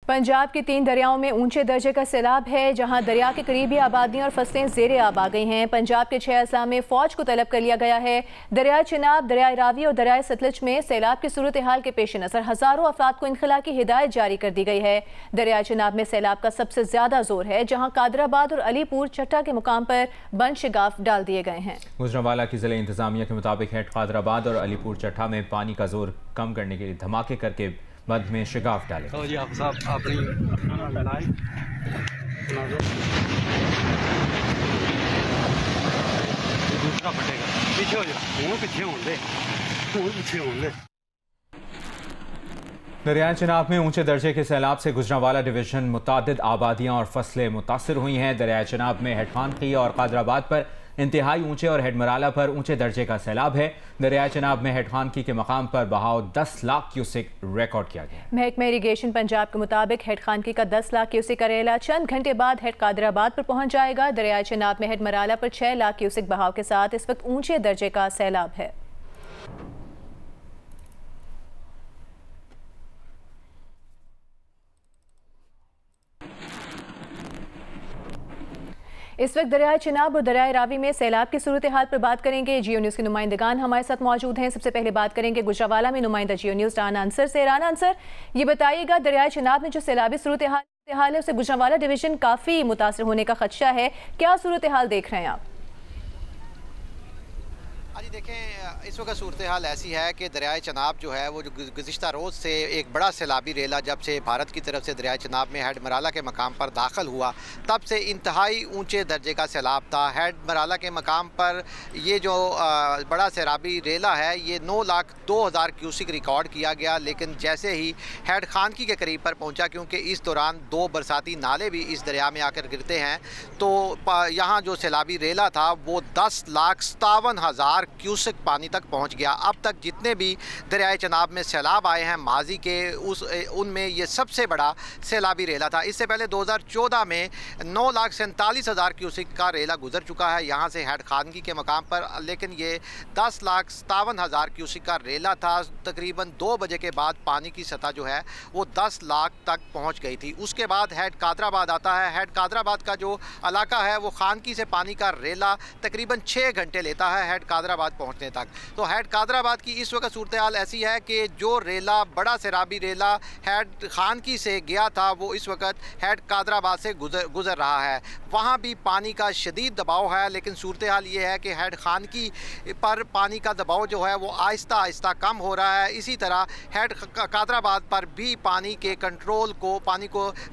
पंजाब के 3 दरियाओं में ऊंचे दर्जे का सैलाब है, जहां दरिया के करीबी आबादियां और फसलें ज़ेरे आब आ गई हैं। पंजाब के 6 अजला में फौज को तलब कर लिया गया है। दरिया चिनाब, दरिया रावी और दरिया सतलुज में सैलाब की सूरत हाल के पेश नज़र हज़ारों अफराद को इनखला की हिदायत जारी कर दी गई है। दरिया चिनाब में सैलाब का सबसे ज्यादा जोर है, जहाँ कादराबाद और अलीपुर चट्टा के मुकाम पर बंद शिगाफ डाल दिए गए हैं। गुजरांवाला की जिले इंतजामिया के मुताबिक हेड कादराबाद और अलीपुर चट्टा में पानी का जोर कम करने के लिए धमाके करके बंद में शिगाफ डाले। दरिया चिनाब में ऊंचे दर्जे के सैलाब से गुजरांवाला डिवीजन मुतादिद आबादियां और फसलें मुतासर हुई हैं। दरिया चिनाब में हेड खानकी और कादराबाद पर इंतहाई ऊंचे और हेड मराला पर ऊंचे दर्जे का सैलाब है। दरिया चिनाब में हेड खानकी के मकाम पर बहाव 10 लाख क्यूसेक रिकॉर्ड किया गया। महकमा इरीगेशन पंजाब के मुताबिक हेड खानकी का 10 लाख क्यूसेक का रेला चंद घंटे बाद हेड कादराबाद पर पहुंच जाएगा। दरिया चिनाब में हेड मराला पर 6 लाख क्यूसेक बहाव के साथ इस वक्त ऊंचे दर्जे का सैलाब है। इस वक्त दरिया चिनाब और दरिया रावी में सैलाब की सूरत हाल पर बात करेंगे। जियो न्यूज़ के नुमाइंदगान हमारे साथ मौजूद हैं। सबसे पहले बात करेंगे गुजरांवाला में नुमाइंदा जियो न्यूज़ राना अंसर से। राना अंसर, ये बताइएगा दरिया चिनाब में जो सैलाबी सूरत हाल है उसे गुजरांवाला डिवीजन काफ़ी मुतासर होने का खदशा है, क्या सूरत हाल देख रहे हैं आप? जी देखें, इस वक्त सूरत हाल ऐसी है कि दरियाए चनाब जो है वो जो गुज़िश्ता रोज़ से एक बड़ा सैलाबी रेला जब से भारत की तरफ से दरियाए चनाब में हेड मराला के मकाम पर दाखिल हुआ तब से इंतहाई ऊंचे दर्जे का सैलाब था। हेड मराला के मकाम पर ये जो बड़ा सैलाबी रेला है ये 9,02,000 क्यूसिक रिकॉर्ड किया गया, लेकिन जैसे ही हेड खानकी के करीब पर पहुँचा, क्योंकि इस दौरान 2 बरसाती नाले भी इस दरिया में आकर गिरते हैं, तो यहाँ जो सैलाबी रेला था वो 10,57,000 क्यूसेक पानी तक पहुंच गया। अब तक जितने भी दरियाए चनाब में सैलाब आए हैं माजी के उनमें ये सबसे बड़ा सैलाबी रेला था। इससे पहले 2014 में 9,47,000 क्यूसेक का रेला गुजर चुका है यहाँ से हेड खानगी के मकाम पर, लेकिन ये 10,57,000 क्यूसेक का रेला था। तकरीबन 2 बजे के बाद पानी की सतह जो है वो 10 लाख तक पहुँच गई थी। उसके बाद हेड कादराबाद आता है। हेड कादराबाद का जो इलाका है वो खानकी से पानी का रेला तकरीबन 6 घंटे लेता है हेड कादराबाद पहुंचने तक। तो हेड कादराबाद की इस वक्त सूरत हाल ऐसी है कि जो रेला बड़ा सैलाबी रेला हेड खानकी से गया था वो इस वक्त हेड कादराबाद से गुजर रहा है। वहाँ भी पानी का शदीद दबाव है, लेकिन सूरत हाल ये है कि हेड खानकी पर पानी का दबाव जो है वो आहिस्ता आहिस्ता कम हो रहा है। इसी तरह हेड कादराबाद पर भी पानी के कंट्रोल को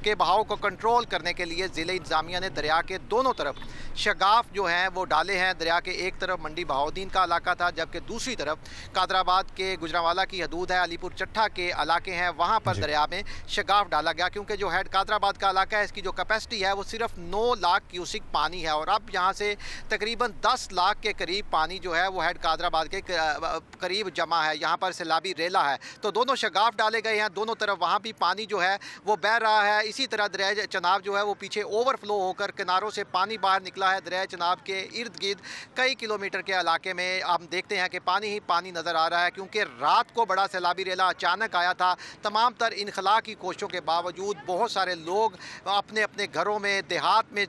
के बहाव को कंट्रोल करने के लिए ज़िले इंतजामिया ने दरिया के दोनों तरफ शगाफ जो हैं वो डाले हैं। दरिया के एक तरफ मंडी बहाउद्दीन का इलाका था, जबकि दूसरी तरफ कादराबाद के गुजरांवाला की हदूद है, अलीपुर चट्टा के इलाके हैं, वहाँ पर दरिया में शगाफ डाला गया, क्योंकि जो हेड कादराबाद का इलाका है इसकी जो कैपेसिटी है वो सिर्फ 9 लाख क्यूसिक पानी है और अब यहाँ से तकरीबन 10 लाख के करीब पानी जो है वो हेड कादराबाद के करीब जमा है। यहाँ पर सैलाबी रेला है तो दोनों शगाफ डाले गए हैं, दोनों तरफ वहाँ भी पानी जो है वो बह रहा है। इसी तरह दरिया चनाब जो है वो पीछे ओवरफ्लो होकर किनारों से पानी बाहर निकला है। दरिया चनाब के इर्द गिर्द कई किलोमीटर के इलाके में हम देखते हैं कि पानी ही पानी नज़र आ रहा है, क्योंकि रात को बड़ा सैलाबी रेला अचानक आया था। तमाम तर इनखला की कोशिशों के बावजूद बहुत सारे लोग अपने अपने घरों में देहात में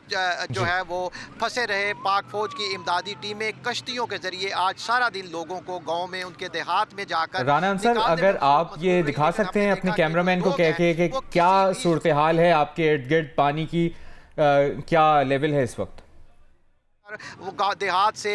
जो है वो फंसे रहे। पाक फौज की इमदादी टीमें कश्तियों के जरिए आज सारा दिन लोगों को गाँव में उनके देहात में जाकर राना अंसर, अगर आप ये दिखा सकते हैं अपने कैमरामैन को कह के कि क्या सूरत हाल है आपके इर्द गिर्द, पानी की क्या लेवल है इस वक्त? वो देहात से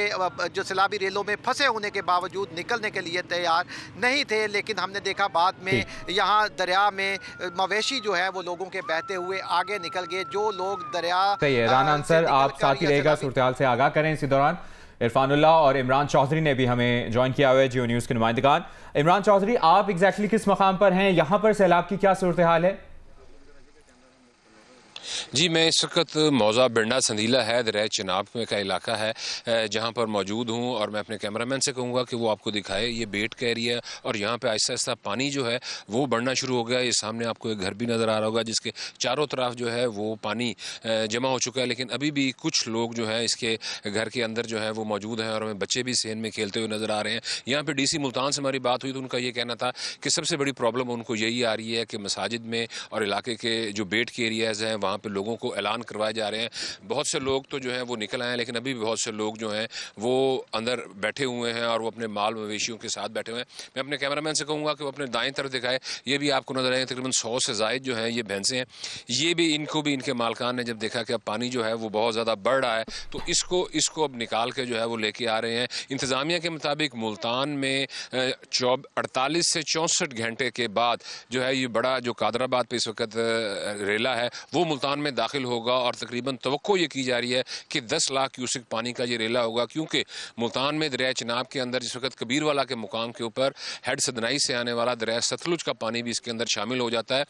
जो सैलाबी रेलों में फंसे होने के बावजूद निकलने के लिए तैयार नहीं थे, लेकिन हमने देखा बाद में यहाँ दरिया में मवेशी जो है वो लोगों के बहते हुए आगे निकल गए। जो लोग दरिया सही है राना अंसर, आप साथ ही रहेगा, सूरत हाल से आगाह करें। इसी दौरान इरफानुल्लाह और इमरान चौधरी ने भी हमें ज्वाइन किया हुआ है, जियो न्यूज़ के नुमाइंदगान। इमरान चौधरी, आप एग्जैक्टली किस मकाम पर हैं? यहाँ पर सैलाब की क्या सूरत हाल है? जी, मैं इस वक्त मौजा बिंडा संदीला है, दरिया चिनाब में का इलाका है जहाँ पर मौजूद हूँ, और मैं अपने कैमरामैन से कहूँगा कि वो आपको दिखाए। ये बेट का एरिया है और यहाँ पे आहिस्ता आहिस्ता पानी जो है वो बढ़ना शुरू हो गया। ये सामने आपको एक घर भी नज़र आ रहा होगा जिसके चारों तरफ जो है वो पानी जमा हो चुका है, लेकिन अभी भी कुछ लोग जो है इसके घर के अंदर जो है वो मौजूद हैं और हमें बच्चे भी सेन में खेलते हुए नज़र आ रहे हैं। यहाँ पर DC मुल्तान से हमारी बात हुई तो उनका ये कहना था कि सबसे बड़ी प्रॉब्लम उनको यही आ रही है कि मसाजिद में और इलाके के जो बेट के एरियाज़ हैं वहाँ पर लोगों को ऐलान करवाए जा रहे हैं। बहुत से लोग तो जो हैं वो निकल आए हैं, लेकिन अभी भी बहुत से लोग जो हैं वो अंदर बैठे हुए हैं और वो अपने माल मवेशियों के साथ बैठे हुए हैं। मैं अपने कैमरामैन से कहूँगा कि वो अपने दाएं तरफ दिखाए। ये भी आपको नजर आए तकरीबन 100 से ज़ायद जो हैं ये भैंसें हैं। ये भी इनको भी इनके मालकान ने जब देखा कि अब पानी जो है वो बहुत ज़्यादा बढ़ रहा है तो इसको अब निकाल के जो है वो लेके आ रहे हैं। इंतज़ामिया के मुताबिक मुल्तान में 48 से 64 घंटे के बाद जो है ये बड़ा जो कादराबाद पे इस वक्त रेला है वो मुल्तान में दाखिल होगा और तकरीबन तवक्को ये की जा रही है कि 10 लाख क्यूसिक पानी का ये रेला होगा, क्योंकि मुल्तान में दरिया चिनाब के अंदर जिस वक्त कबीरवाला के मुकाम के ऊपर हेड सदनाई से आने वाला दरिया सतलुज का पानी भी इसके अंदर शामिल हो जाता है।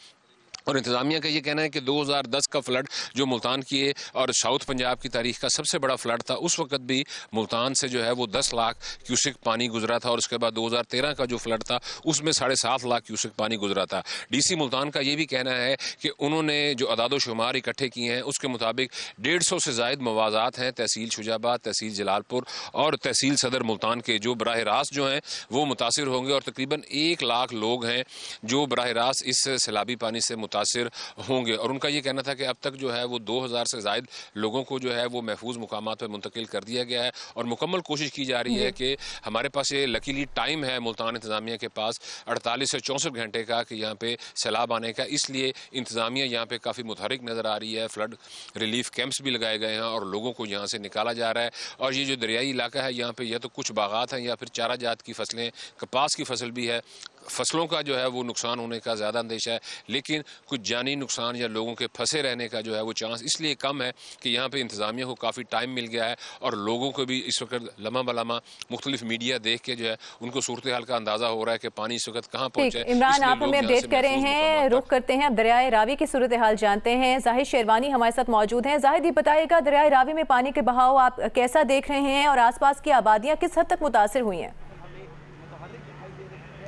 और इंतज़ामिया का ये कहना है कि 2010 का फ्लड जो मुल्तान की है और साउथ पंजाब की तारीख का सबसे बड़ा फ्लड था, उस वक्त भी मुल्तान से जो है वो 10 लाख क्यूसिक पानी गुजरा था और उसके बाद 2013 का जो फ्लड था उसमें 7.5 लाख क्यूसिक पानी गुजरा था। DC मुल्तान का ये भी कहना है कि उन्होंने जो अदादो शुमार इकट्ठे किए हैं उसके मुताबिक 150 से ज़ायद मवाज़ात हैं तहसील शुजाबाद, तहसील जलालपुर और तहसील सदर मुल्तान के, जो बराह रास्त जो हैं वो मुतासिर होंगे और तकरीबन 1 लाख लोग हैं जो बराह रास्त इस सैलाबी पानी से मुतासिर होंगे। और उनका ये कहना था कि अब तक जो है वो 2000 से ज़ायद लोगों को जो है वो महफूज मुकामात पर मुंतकिल कर दिया गया है और मुकम्मल कोशिश की जा रही है कि हमारे पास ये लकीली टाइम है मुल्तान इंतज़ामिया के पास 48 से 64 घंटे का कि यहाँ पे सैलाब आने का, इसलिए इंतज़ामिया यहाँ पे काफ़ी मुतहरिक नज़र आ रही है। फ्लड रिलीफ कैंप्स भी लगाए गए हैं और लोगों को यहाँ से निकाला जा रहा है। और ये जो दरियाई इलाका है यहाँ पे या तो कुछ बागात हैं या फिर चारा जात की फसलें, कपास की फसल भी है। फसलों का जो है वो नुकसान होने का ज़्यादा अंदेशा है, लेकिन कुछ जानी नुकसान या लोगों के फंसे रहने का जो है वो चांस इसलिए कम है कि यहाँ पे इंतज़ामिया को काफ़ी टाइम मिल गया है और लोगों को भी इस वक्त लम्हा बलमा मुख्तलिफ मीडिया देख के जो है उनको सूरत हाल का अंदाज़ा हो रहा है कि पानी इस वक्त कहाँ पहुँचा है। इमरान, आप हमें अपडेट कर रहे हैं, रुख करते हैं अब दरियाए रावी की सूरत हाल जानते हैं। जाहिद शेरवानी हमारे साथ मौजूद हैं। जाहिद, ये बताइएगा दरियाए रावी में पानी के बहाव आप कैसा देख रहे हैं और आसपास की आबादियाँ किस हद तक मुतासिर हुई हैं?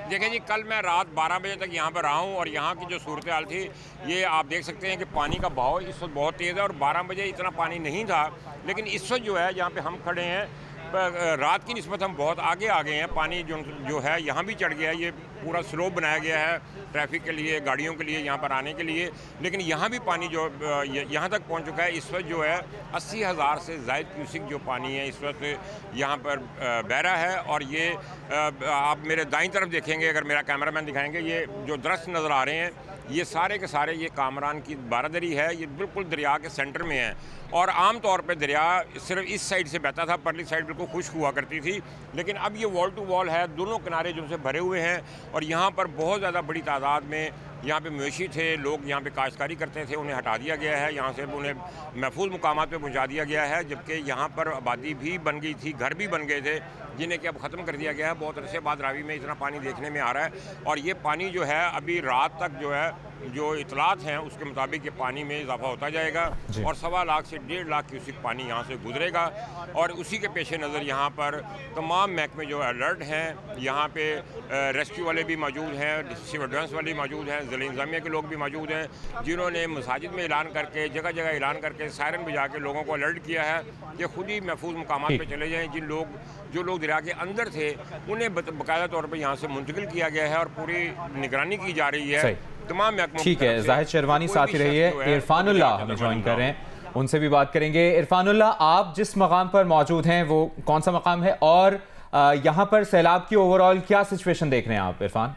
देखिए जी, कल मैं रात 12 बजे तक यहाँ पर रहा हूँ और यहाँ की जो सूरत हाल थी ये आप देख सकते हैं कि पानी का बहाव इस वक्त बहुत तेज़ है और 12 बजे इतना पानी नहीं था, लेकिन इस वक्त जो है यहाँ पे हम खड़े हैं रात की निस्बत हम बहुत आगे आ गए हैं। पानी जो है यहाँ भी चढ़ गया है, ये पूरा स्लोप बनाया गया है ट्रैफिक के लिए, गाड़ियों के लिए यहाँ पर आने के लिए, लेकिन यहाँ भी पानी जो यहाँ तक पहुँच चुका है। इस वक्त जो है 80,000 से ज़ायद क्यूसिक जो पानी है इस वक्त यहाँ पर बह रहा है। और ये आप मेरे दाईं तरफ देखेंगे, अगर मेरा कैमरामैन दिखाएंगे, ये जो दृश्य नज़र आ रहे हैं ये सारे के सारे ये कामरान की बारादरी है, ये बिल्कुल दरिया के सेंटर में है। और आम तौर पे दरिया सिर्फ इस साइड से बहता था, परली साइड बिल्कुल खुश्क हुआ करती थी, लेकिन अब ये वॉल टू वॉल है, दोनों किनारे जो से भरे हुए हैं और यहाँ पर बहुत ज़्यादा बड़ी तादाद में यहाँ पे मवेशी थे, लोग यहाँ पे काश्तकारी करते थे, उन्हें हटा दिया गया है, यहाँ से उन्हें महफूज मुकामात पे पहुँचा दिया गया है, जबकि यहाँ पर आबादी भी बन गई थी, घर भी बन गए थे जिन्हें कि अब ख़त्म कर दिया गया है। बहुत अरसे बाद रावी में इतना पानी देखने में आ रहा है और ये पानी जो है अभी रात तक जो है जो इतलात हैं उसके मुताबिक ये पानी में इजाफा होता जाएगा और 1.25 लाख से 1.5 लाख क्यूसिक पानी यहाँ से गुजरेगा। और उसी के पेश नज़र यहाँ पर तमाम महकमे जो अलर्ट हैं, यहाँ पे रेस्क्यू वाले भी मौजूद हैं, सिविल डिफेंस वाले मौजूद हैं, ज़िला इंतज़ामिया के लोग भी मौजूद हैं, जिन्होंने मसाजिद में ऐलान करके जगह जगह ऐलान करके सायरन बजा के लोगों को अलर्ट किया है कि खुद ही महफूज मुकामात पर चले जाएँ। जो लोग दरिया के अंदर थे उन्हें बाकायदा तौर पर यहाँ से मुंतकिल किया गया है और पूरी निगरानी की जा रही है तमाम महकमों। ठीक है, जाहिद शेरवानी साथ ही रही है। इरफानुल्लाह हमें ज्वाइन कर रहे हैं, उनसे भी बात करेंगे। इरफानुल्लाह, आप जिस मकाम पर मौजूद हैं वो कौन सा मकाम है और यहाँ पर सैलाब की ओवरऑल क्या सिचुएशन देख रहे हैं आप इरफान?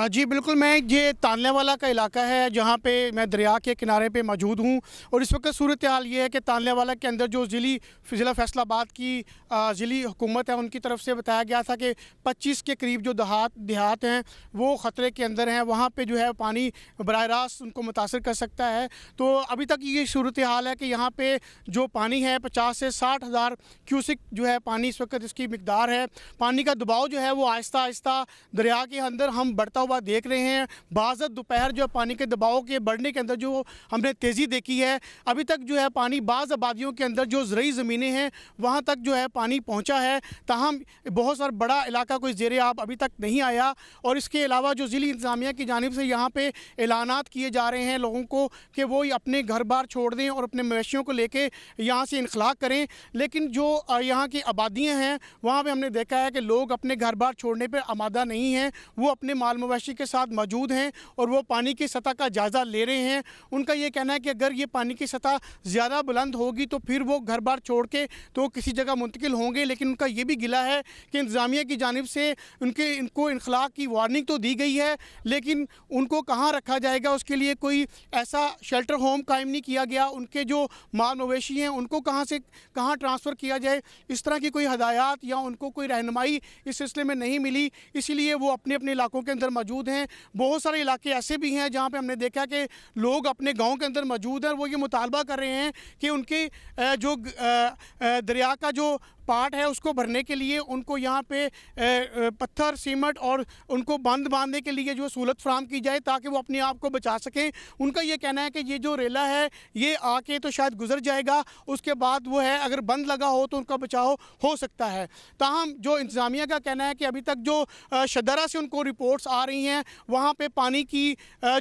जी बिल्कुल, मैं ये तानलेवाला का इलाका है जहाँ पे मैं दरिया के किनारे पे मौजूद हूँ और इस वक्त सूरत हाल ये है कि तानलेवाला के अंदर जो ज़िला फैसलाबाद की ज़िली हुकूमत है उनकी तरफ से बताया गया था कि 25 के करीब जो देहात हैं वो ख़तरे के अंदर हैं, वहाँ पे जो है पानी बराह रास्त उनको मुतासर कर सकता है। तो अभी तक ये सूरत हाल है कि यहाँ पे जो पानी है 50 से 60,000 क्यूसिक जो है पानी इस वक्त इसकी मिकदार है। पानी का दबाव जो है वो आहिस्ता आहिस्ता दरिया के अंदर हम बढ़ता हुआ देख रहे हैं। बाज़त दोपहर जो पानी के दबाव के बढ़ने के अंदर जो हमने तेज़ी देखी है, अभी तक जो है पानी बाज़ आबादियों के अंदर जो ज़रूरी ज़मीनें हैं वहाँ तक जो है पानी पहुँचा है। ताहम बहुत सारा बड़ा इलाका कोई ज़ेरे आब अभी तक नहीं आया। और इसके अलावा जो ज़िली इंतज़ामिया की जानिब से यहाँ पे ऐलानात किए जा रहे हैं लोगों को कि वो अपने घर बार छोड़ दें और अपने मवेशियों को लेके यहाँ से इनखला करें। लेकिन जो यहाँ की आबादियाँ हैं वहाँ पे हमने देखा है कि लोग अपने घर बार छोड़ने पर आमादा नहीं हैं। वो अपने माल मवेशी के साथ मौजूद हैं और वो पानी की सतह का जायज़ा ले रहे हैं। उनका ये कहना है कि अगर ये पानी की सतह ज़्यादा बुलंद होगी तो फिर वो घर बार छोड़ के तो किसी जगह मुंतकिल होंगे। लेकिन उनका ये भी गिला है कि इंतज़ामिया की जानिब से इनको इनखला की वार्निंग तो दी गई है, लेकिन उनको कहाँ रखा जाएगा उसके लिए कोई ऐसा शेल्टर होम कायम नहीं किया गया। उनके जो माल मवेशी हैं उनको कहाँ से कहाँ ट्रांसफ़र किया जाए, इस तरह की कोई हदायत या उनको कोई रहनुमाई इस सिलसिले में नहीं मिली। इसीलिए वो अपने अपने इलाकों के अंदर मौजूद हैं। बहुत सारे इलाके ऐसे भी हैं जहाँ पे हमने देखा कि लोग अपने गांव के अंदर मौजूद हैं और वो ये मुतालबा कर रहे हैं कि उनके जो दरिया का जो पार्ट है उसको भरने के लिए उनको यहाँ पे पत्थर सीमेंट और उनको बंद बांधने के लिए जो सहूलत फराहम की जाए ताकि वो अपने आप को बचा सकें। उनका ये कहना है कि ये जो रेला है ये आके तो शायद गुजर जाएगा, उसके बाद वो है अगर बंद लगा हो तो उनका बचाव हो सकता है। ताहम जो इंतज़ामिया का कहना है कि अभी तक जो शदरा से उनको रिपोर्ट्स आ रही हैं वहाँ पर पानी की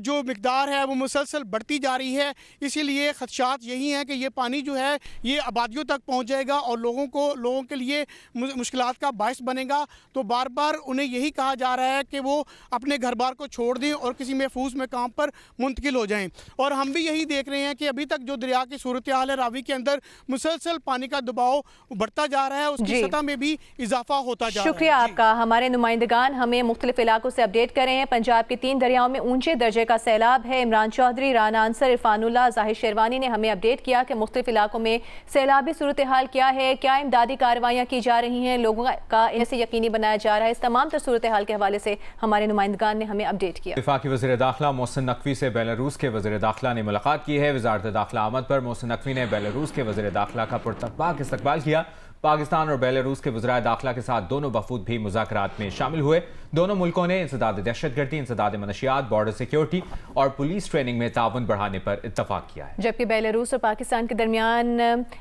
जो मिकदार है वो मुसलसल बढ़ती जा रही है। इसीलिए खदशात यही हैं कि ये पानी जो है ये आबादियों तक पहुँच जाएगा और लोगों के लिए मुश्किलात का बायस बनेगा। तो बार बार उन्हें यही कहा जा रहा है कि वो अपने घर बार को छोड़ दें और किसी महफूज मकाम पर मुंतकिल हो जाएं। और हम भी यही देख रहे हैं कि अभी तक जो दरिया की सूरत हाल है, रावी के अंदर मुसलसल पानी का दबाव बढ़ता जा रहा है, उसकी सतह में भी इजाफा होता जा रहा है। शुक्रिया आपका। हमारे नुमाइंदगान हमें मुख्तलिफ इलाकों से अपडेट कर रहे हैं। पंजाब के 3 दरियाओं में ऊंचे दर्जे का सैलाब है। इमरान चौधरी, राना अंसर, इरफानुल्लाह, जाहिर शेरवानी ने हमें अपडेट किया कि मुख्तलिफ इलाकों में सैलाबी सूरत हाल क्या है, क्या इमदादी कार्रवाइयाँ की जा रही हैं, लोगों का इनसे यकीनी बनाया जा रहा है। इस तमाम तर सूरत हाल के हवाले से हमारे नुमाइंदगान ने हमें अपडेट किया। वफाकी वज़ीर दाखिला मोहसिन नकवी से बेलारूस के वज़ीर दाखिला ने मुलाकात की है। वज़ारत दाखिला आमद पर मोहसिन नकवी ने बेलारूस के वज़ीर दाखिला का पुरतबाक इस्तकबाल किया। पाकिस्तान और बेलारूस के वज़राए दाखिला के साथ दोनों वफूद भी मुज़ाकरात में शामिल हुए। दोनों मुल्कों ने इंसदाद दहशतगर्दी, इंसदाद मनशियात, बॉर्डर सिक्योरिटी और पुलिस ट्रेनिंग में ताउन बढ़ाने पर इत्तफाक किया है। जबकि बेलारूस और पाकिस्तान के दरमियान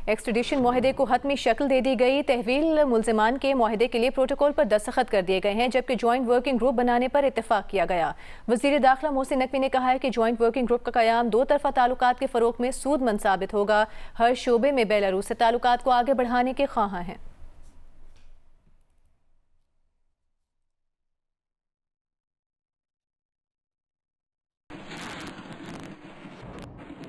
एक्सट्रेडिशन माहदे को हतमी शक्ल दे दी गई। तहवील मुल्ज़िमान के माहदे के लिए प्रोटोकॉल पर दस्तखत कर दिए गए हैं, जबकि जॉइंट वर्किंग ग्रुप बनाने पर इत्तफाक किया गया। वज़ीर दाखिला मोहसिन नकवी ने कहा है कि जॉइंट वर्किंग ग्रुप का क़याम दो तरफ़ा ताल्लुकात के फ़रोग़ में सूदमंद साबित होगा। हर शोबे में बेलारूस से ताल्लुकात को आगे बढ़ाने के ख्वाहां हैं।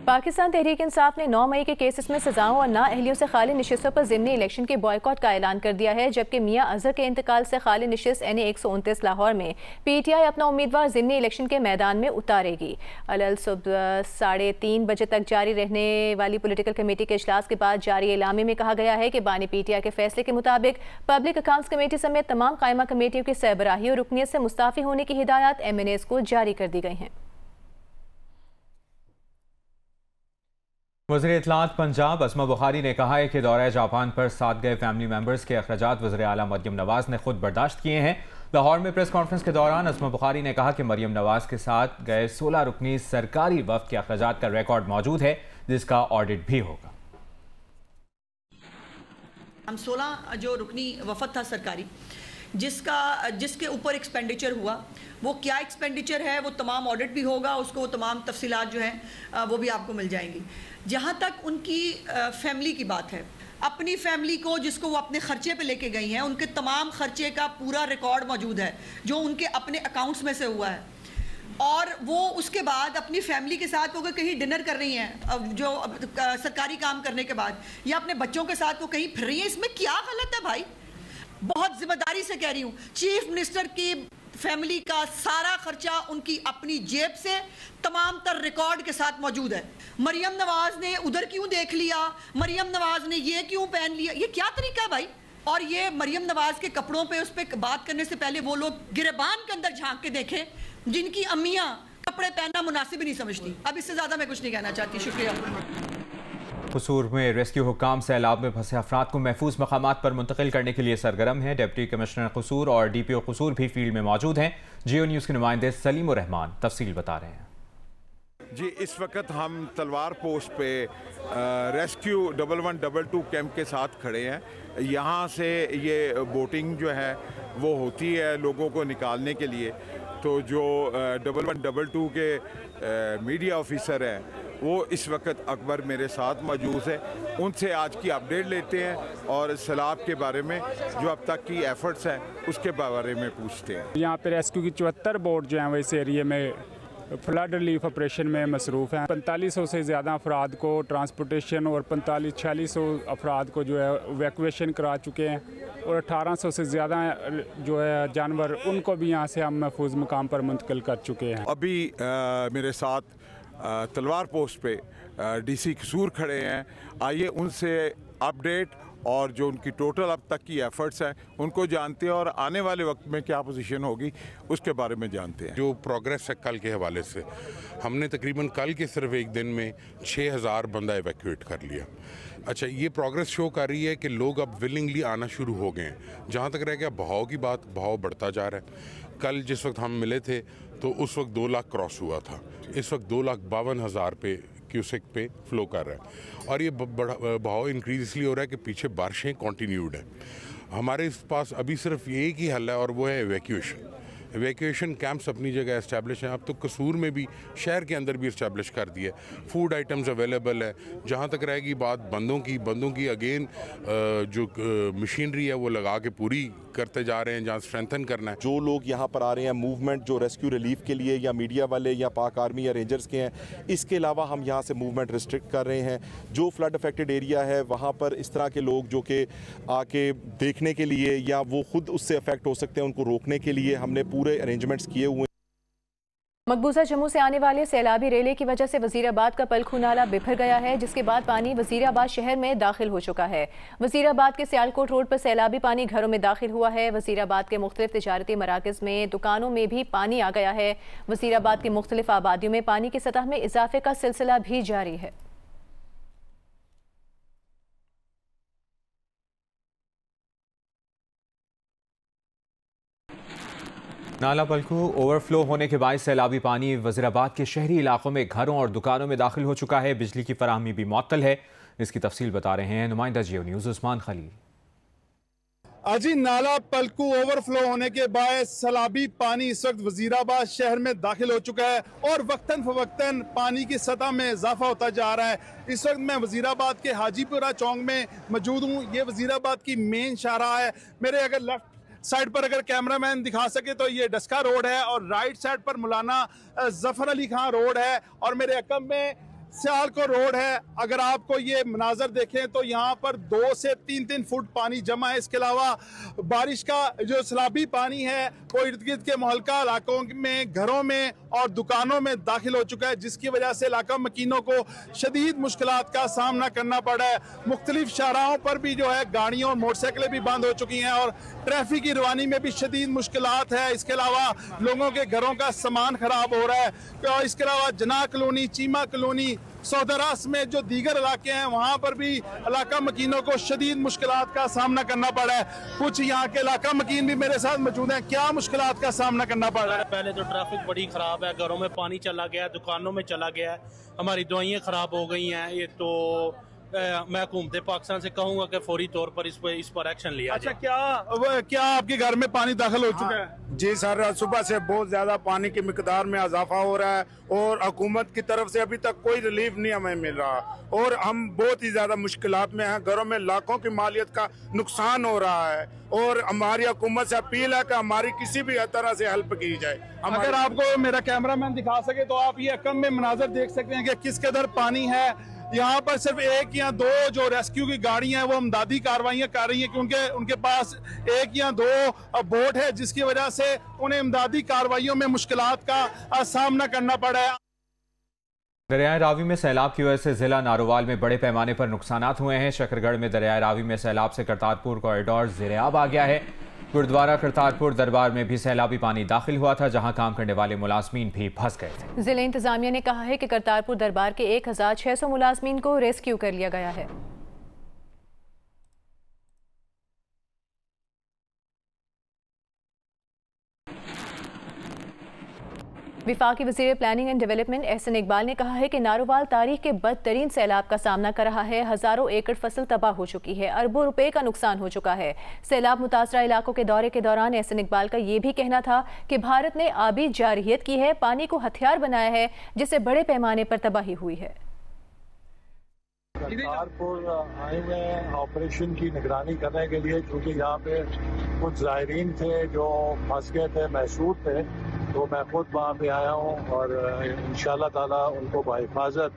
पाकिस्तान तहरीक इंसाफ ने 9 मई के केसेस में सजाओं और नाअहलियों से खाली नशिस्तों पर ज़िमनी इलेक्शन के बॉयकॉट का ऐलान कर दिया है। जबकि मियां अजहर के इंतकाल से खाली नशिस्त NA 129 लाहौर में PTI अपना उम्मीदवार ज़िमनी इलेक्शन के मैदान में उतारेगी। अलल सुबह 3:30 बजे तक जारी रहने वाली पॉलिटिकल कमेटी के इजलास के बाद जारी एलामे में कहा गया है कि बानी PTI के फैसले के मुताबिक पब्लिक अकाउंट्स कमेटी समेत तमाम कायमा कमेटियों की सरबराही और रुकनियत से मुस्ताफ़ी होने की हिदायत MNAs को जारी कर दी गई हैं। वज़ीर इत्तलात पंजाब असमा बुखारी ने कहा है कि दौरा जापान पर साथ गए फैमिली मेंबर्स के अखराजात वज़ीर आला मरियम नवाज़ ने खुद बर्दाश्त किए हैं। लाहौर में प्रेस कॉन्फ्रेंस के दौरान असमा बुखारी ने कहा कि मरियम नवाज़ के साथ गए 16 रुकनी सरकारी वफ़द के अखराजात का रिकॉर्ड मौजूद है, जिसका ऑडिट भी होगा। हम 16 जो रुकनी वफ़द था सरकारी जिसके ऊपर एक्सपेंडिचर हुआ, वो क्या एक्सपेंडिचर है वो तमाम ऑडिट भी होगा, उसको वो तमाम तफसीलात जो हैं वो भी आपको मिल जाएंगी। जहाँ तक उनकी फैमिली की बात है, अपनी फैमिली को जिसको वो अपने खर्चे पे लेके गई हैं, उनके तमाम खर्चे का पूरा रिकॉर्ड मौजूद है जो उनके अपने अकाउंट्स में से हुआ है। और वो उसके बाद अपनी फैमिली के साथ वो अगर कहीं डिनर कर रही हैं जो सरकारी काम करने के बाद, या अपने बच्चों के साथ वो कहीं फिर रही हैं, इसमें क्या गलत है भाई? बहुत जिम्मेदारी से कह रही हूँ, चीफ मिनिस्टर की फैमिली का सारा खर्चा उनकी अपनी जेब से तमाम तर रिकॉर्ड के साथ मौजूद है। मरियम नवाज ने उधर क्यों देख लिया, मरियम नवाज ने ये क्यों पहन लिया, ये क्या तरीका है भाई? और ये मरियम नवाज के कपड़ों पे उस पर बात करने से पहले वो लोग गिरबान के अंदर झांक के देखें, जिनकी अम्मियाँ कपड़े पहनना मुनासिब ही नहीं समझती। अब इससे ज़्यादा मैं कुछ नहीं कहना चाहती। शुक्रिया। कसूर में रेस्क्यू हुक्काम सैलाब में फंसे अफराद को महफूज मकामात पर मुंतकिल करने के लिए सरगर्म है। डिप्टी कमिश्नर कसूर और DPO कसूर भी फील्ड में मौजूद हैं। जियो न्यूज़ के नुमाइंदे सलीम उर रहमान तफसील बता रहे हैं। जी, इस वक्त हम तलवार पोस्ट पे रेस्क्यू 1122 कैंप के साथ खड़े हैं। यहाँ से ये बोटिंग जो है वो होती है लोगों को निकालने के लिए। तो जो 1122 के मीडिया ऑफिसर हैं वो इस वक्त अकबर मेरे साथ मौजूद है। उनसे आज की अपडेट लेते हैं और सैलाब के बारे में जो अब तक की एफर्ट्स हैं उसके बारे में पूछते हैं। यहाँ पे रेस्क्यू की 74 बोट जो हैं वो इस एरिए में फ्लड रिलीफ ऑपरेशन में मसरूफ़ हैं। 4500 से ज़्यादा अफराद को ट्रांसपोर्टेशन और 4500-4600 अफराद को जो है वैक्यूएशन करा चुके हैं और 1800 से ज़्यादा जो है जानवर उनको भी यहाँ से हम महफूज मुकाम पर मुंतकिल कर चुके हैं। अभी मेरे साथ तलवार पोस्ट पे DC कसूर खड़े हैं। आइए उनसे अपडेट और जो उनकी टोटल अब तक की एफर्ट्स हैं उनको जानते हैं और आने वाले वक्त में क्या पोजीशन होगी उसके बारे में जानते हैं। जो प्रोग्रेस है कल के हवाले से, हमने तकरीबन कल के सिर्फ एक दिन में 6000 बंदा एवैक्यूएट कर लिया। अच्छा, ये प्रोग्रेस शो कर रही है कि लोग अब विलिंगली आना शुरू हो गए हैं। जहाँ तक रह गया बहाव की बात, बहाव बढ़ता जा रहा है। कल जिस वक्त हम मिले थे तो उस वक्त 2 लाख क्रॉस हुआ था, इस वक्त 2,52,000 पे क्यूसेक पे फ्लो कर रहा है। और ये बहाव इंक्रीज इसलिए हो रहा है कि पीछे बारिशें कॉन्टीन्यूड है। हमारे पास अभी सिर्फ एक ही हल है और वो है एवैक्यूएशन। एवैक्यूएशन कैंप्स अपनी जगह इस्टेब्लिश हैं। अब तो कसूर में भी, शहर के अंदर भी इस्टेब्लिश कर दिए। फूड आइटम्स अवेलेबल है। जहाँ तक रहेगी बात बंदों की अगेन जो मशीनरी है वो लगा के पूरी करते जा रहे हैं जहाँ स्ट्रेंथन करना है। जो लोग यहाँ पर आ रहे हैं मूवमेंट जो रेस्क्यू रिलीफ के लिए या मीडिया वाले या पाक आर्मी या रेंजर्स के हैं, इसके अलावा हम यहाँ से मूवमेंट रिस्ट्रिक्ट कर रहे हैं। जो फ्लड अफेक्टेड एरिया है वहाँ पर इस तरह के लोग जो कि आके देखने के लिए या वो खुद उससे अफेक्ट हो सकते हैं उनको रोकने के लिए हमने पूरे अरेंजमेंट्स किए हुए। मकबूजा जम्मू से आने वाले सैलाबी रेले की वजह से वजीराबाद का पलखू नाला बिफर गया है, जिसके बाद पानी वजीराबाद शहर में दाखिल हो चुका है। वजीराबाद के सियालकोट रोड पर सैलाबी पानी घरों में दाखिल हुआ है। वजीराबाद के मुख्तलिफ तिजारती मराकज़ में दुकानों में भी पानी आ गया है। वजीराबाद की मुख्तलिफ आबादियों में पानी की सतह में इजाफे का सिलसिला भी जारी है। नाला पलखू ओवरफ्लो होने के बाद सैलाबी पानी वजीराबाद के शहरी इलाकों में घरों और दुकानों में दाखिल हो चुका है। बिजली की फराहमी भी मुअत्तल है। इसकी तफसील बता रहे हैं नुमाइंदा जियो न्यूज़ उस्मान खलील। अजी, नाला पलकू ओवरफ्लो होने के बाद सैलाबी पानी इस वक्त वजीराबाद शहर में दाखिल हो चुका है और वक्तन फवक्तन पानी की सतह में इजाफा होता जा रहा है। इस वक्त मैं वजीराबाद के हाजीपुरा चौक में मौजूद हूँ। ये वजीराबाद की मेन शाहराह है। मेरे अगर लेफ्ट साइड पर अगर कैमरामैन दिखा सके तो ये डस्का रोड है और राइट साइड पर मौलाना जफर अली खान रोड है और मेरे अकब में सियालकोट रोड है। अगर आपको ये मनाजर देखें तो यहाँ पर 2 से 3 फुट पानी जमा है। इसके अलावा बारिश का जो सैलाबी पानी है वो इर्द गिर्द के मोहल्का इलाकों में घरों में और दुकानों में दाखिल हो चुका है, जिसकी वजह से इलाका मकीनों को शदीद मुश्किलात का सामना करना पड़ा है। मुख्तलिफ शाहराहों पर भी जो है गाड़ियाँ और मोटरसाइकिलें भी बंद हो चुकी हैं और ट्रैफिक की रवानी में भी शदीद मुश्किलात है। इसके अलावा लोगों के घरों का सामान खराब हो रहा है। इसके अलावा जना कलोनी, चीमा कलोनी, सौदरास में जो दीगर इलाके हैं वहाँ पर भी इलाका मकीनों को शदीद मुश्किलात का सामना करना पड़ा है। कुछ यहाँ के इलाका मकीन भी मेरे साथ मौजूद हैं। क्या मुश्किलात का सामना करना पड़ रहा है? पहले तो ट्रैफिक बड़ी खराब है, घरों में पानी चला गया, दुकानों में चला गया है, हमारी दवाइयाँ खराब हो गई हैं। ये तो मैं हुकूमत पाकिस्तान से कहूँगा कि फौरी तौर पर इस पर एक्शन लिया। अच्छा, क्या आपके घर में पानी दाखिल हो चुका है? जी सर, सुबह से बहुत ज्यादा पानी की मिकदार में इजाफा हो रहा है और हुकूमत की तरफ से अभी तक कोई रिलीफ नहीं हमें मिल रहा और हम बहुत ही ज्यादा मुश्किलात में हैं। घरों में लाखों की मालियत का नुकसान हो रहा है और हमारी हुकूमत से अपील है कि हमारी किसी भी तरह से हेल्प की जाए। अगर आपको मेरा कैमरामैन दिखा सके तो आप ये अकम में मनाजर देख सकते हैं कि किस कदर पानी है। यहाँ पर सिर्फ 1 या 2 जो रेस्क्यू की गाड़ियां हैं वो इमदादी कार्रवाइयां कर रही हैं क्योंकि उनके पास 1 या 2 बोट है, जिसकी वजह से उन्हें इमदादी कार्रवाइयों में मुश्किलात का सामना करना पड़ा है। दरियाए रावी में सैलाब की वजह से जिला नारोवाल में बड़े पैमाने पर नुकसानात हुए हैं। शकरगढ़ में दरियाए रावी में सैलाब से करतारपुर कॉरिडोर ज़ेरे आब आ गया है। गुरुद्वारा करतारपुर दरबार में भी सैलाबी पानी दाखिल हुआ था, जहां काम करने वाले मुलाजमीन भी फंस गए थे। जिला इंतजामिया ने कहा है कि करतारपुर दरबार के 1600 मुलाजमीन को रेस्क्यू कर लिया गया है। विफाकी वज़ीर planning and development Ahsan Iqbal ने कहा है कि नारोवाल तारीख के बदतरीन सैलाब का सामना कर रहा है। हज़ारों एकड़ फसल तबाह हो चुकी है, अरबों रुपए का नुकसान हो चुका है। सैलाब मुतासरा इलाकों के दौरे के दौरान एहसन इकबाल का ये भी कहना था कि भारत ने आबी जारहियत की है, पानी को हथियार बनाया है, जिससे बड़े पैमाने पर तबाही हुई है। करतारपुर आए हुए हैं ऑपरेशन की निगरानी करने के लिए, क्योंकि यहाँ पे कुछ ज़ायरीन थे जो फंस गए थे, महसूद थे, तो मैं खुद वहाँ पे आया हूँ और इंशाल्लाह ताला उनको बाहिफाजत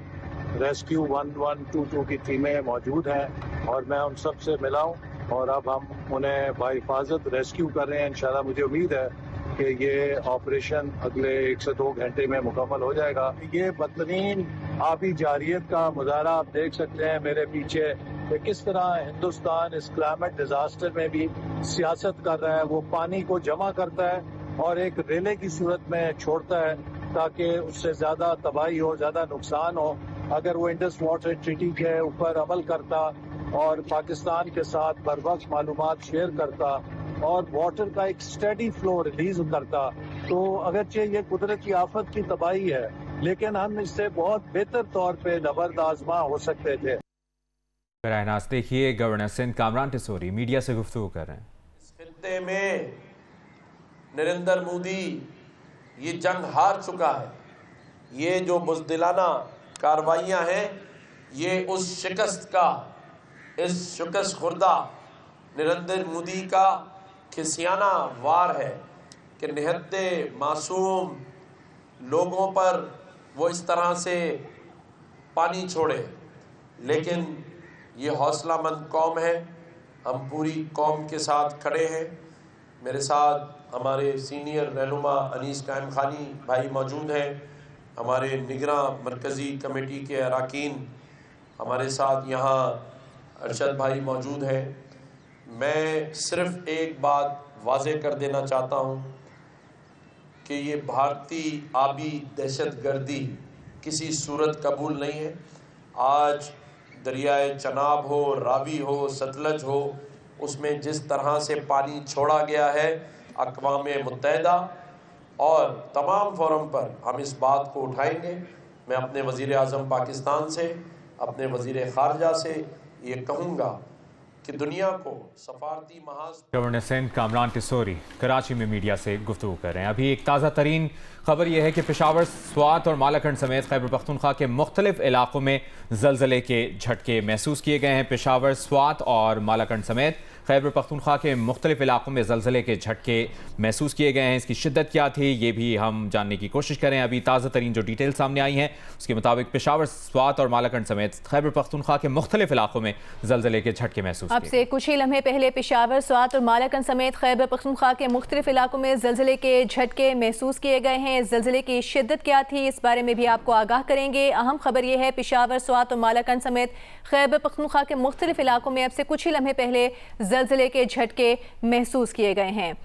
रेस्क्यू 1122 की टीमें मौजूद हैं और मैं उन सब से मिला हूँ और अब हम उन्हें बाहिफाजत रेस्क्यू कर रहे हैं। इंशाल्लाह मुझे उम्मीद है कि ये ऑपरेशन अगले 1 से 2 घंटे में मुकम्मल हो जाएगा। ये बदतरीन आबी जारियत का मुजाहरा आप देख सकते हैं मेरे पीछे कि किस तरह हिंदुस्तान इस क्लाइमेट डिजास्टर में भी सियासत कर रहा है। वो पानी को जमा करता है और एक रेले की सूरत में छोड़ता है ताकि उससे ज्यादा तबाही हो, ज्यादा नुकसान हो। अगर वो इंडस वाटर ट्रीटी के ऊपर अमल करता और पाकिस्तान के साथ बर वक्त मालूमात शेयर करता और वाटर का एक स्टेडी फ्लो रिलीज करता, तो अगरचे ये कुदरती आफत की तबाही है, लेकिन हम इससे बहुत बेहतर तौर पे नबर्द आजमा हो सकते थे। बराहनास देखिए, गवर्नर सिंध कामरान टिसोरी मीडिया से गुफ्तगू कर रहे हैं। इस खित्ते में नरेंद्र मोदी ये जंग हार चुका है। ये जो बुज़दिलाना कार्रवाइयाँ हैं, ये उस शिकस्त का, इस शिकस्त खुर्दा नरेंद्र मोदी का खिसियाना वार है कि निहत्ते मासूम लोगों पर वो इस तरह से पानी छोड़े। लेकिन ये हौसलामंद कौम है, हम पूरी कौम के साथ खड़े हैं। मेरे साथ हमारे सीनियर रहनुमा अनीस कायम खानी भाई मौजूद हैं, हमारे निगरां मरकज़ी कमेटी के अरकान हमारे साथ यहाँ अरशद भाई मौजूद हैं। मैं सिर्फ एक बात वाज़ेह कर देना चाहता हूँ कि ये भारतीय आबी दहशतगर्दी किसी सूरत कबूल नहीं है। आज दरियाए चनाब हो, रावी हो, सतलज हो, उसमें जिस तरह से पानी छोड़ा गया है, अक़वाम मुत्तहिदा और तमाम फोरम पर हम इस बात को उठाएंगे। मैं अपने वज़ीर आज़म पाकिस्तान से, अपने वज़ीर ख़ारजा से ये कहूँगा कि दुनिया को सफारती महाज। गवर्नर सिंध कामरान टिसोरी कराची में मीडिया से गुफ्तगू कर रहे हैं। अभी एक ताज़ा तरीन खबर यह है कि पेशावर, स्वात और मालाकंड समेत खैबर पख्तूनख्वा के मुख्तलिफ इलाकों में ज़लज़ले के झटके महसूस किए गए हैं। पेशावर, स्वात और मालाकंड समेत खैबर पख्तूनख्वा के मुख्तलिफ इलाकों में ज़लज़ले के झटके महसूस किए गए हैं। इसकी शिद्दत क्या थी, ये भी हम जानने की कोशिश करें। अभी ताज़ा तरीन जो डिटेल सामने आई हैं उसके मुताबिक पेशावर, स्वात और मालाकंड समेत खैबर पख्तूनख्वा के मुख्तलिफ इलाकों में ज़लज़ले के झटके महसूस अब से कुछ ही लम्हे पहले पेशावर, स्वात और मालाकंड समेत खैबर पख्तूनख्वा के मुख्तलिफ इलाकों में ज़लज़ले के झटके महसूस किए गए हैं। ज़लज़ले की शिद्दत क्या थी, इस बारे में भी आपको आगाह करेंगे। अहम खबर यह है, पेशावर, स्वात और मालाकंड समेत खैबर पख्तूनख्वा के मुख्तलिफ इलाकों में अब से कुछ ही लम्हे पहले ज़लज़ले के झटके महसूस किए गए हैं।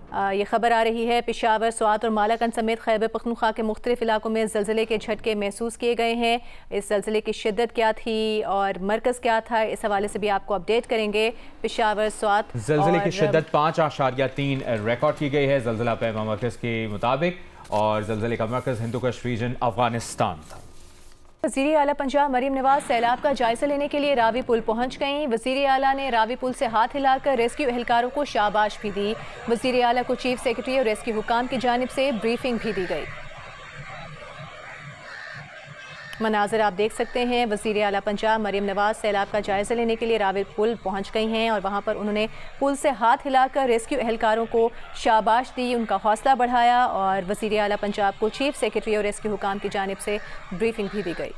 ये खबर आ रही है, पेशावर, स्वात और मालाकंड समेत खैबर पख्तूनख्वा के मुख्तलिफ इलाकों में ज़लज़ले के झटके महसूस किए गए हैं। इस ज़लज़ले की शिद्दत क्या थी और मरकज़ क्या था, इस हवाले से भी आपको अपडेट करेंगे। पेशावर, स्वात ज़लज़ले की शिद्दत 5.3 रिकॉर्ड की गई है ज़लज़ला पैमा मरकज़ के मुताबिक, और ज़लज़ले का मरकज़ हिंदुकुश रीजन अफगानिस्तान था। वज़ीर आला पंजाब मरीम नवाज सैलाब का जायजा लेने के लिए रावी पुल पहुंच गईं। वज़ीर आला ने रावी पुल से हाथ हिलाकर रेस्क्यू एहलकारों को शाबाश भी दी। वज़ीर आला को चीफ सेक्रेटरी और रेस्क्यू हुकाम की जानिब से ब्रीफिंग भी दी गई। मनाज़र आप देख सकते हैं, वज़ीर आला पंजाब मरीम नवाज सैलाब का जायजा लेने के लिए रावी पुल पहुंच गई हैं और वहां पर उन्होंने पुल से हाथ हिलाकर रेस्क्यू एहलकारों को शाबाश दी, उनका हौसला बढ़ाया और वज़ीर आला पंजाब को चीफ सेक्रेटरी और रेस्क्यू हुकाम की जानिब से ब्रीफिंग भी दी गई।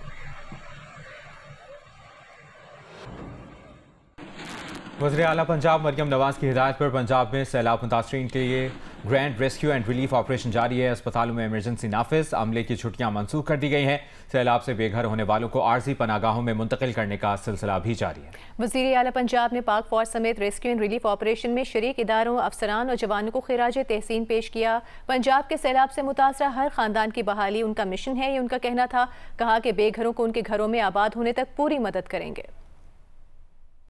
वज़ीर आला पंजाब मरियम नवाज की हिदायत पर पंजाब में सैलाब मुतासरीन के लिए grand rescue and relief operation जारी है। अस्पतालों में इमरजेंसी नाफिज, अमले की छुट्टियां मंसूख कर दी गई हैं। सैलाब से बेघर होने वालों को आर्जी पनागाहों में मुंतकिल करने का सिलसिला भी जारी है। वज़ीर आला पंजाब ने पाक फौज समेत रेस्क्यू एंड रिलीफ ऑपरेशन में शरीक इदारों, अफसरान और जवानों को खिराज तहसीन पेश किया। पंजाब के सैलाब से मुतासरा हर खानदान की बहाली उनका मिशन है, ये उनका कहना था। कहा कि बेघरों को उनके घरों में आबाद होने तक पूरी मदद करेंगे।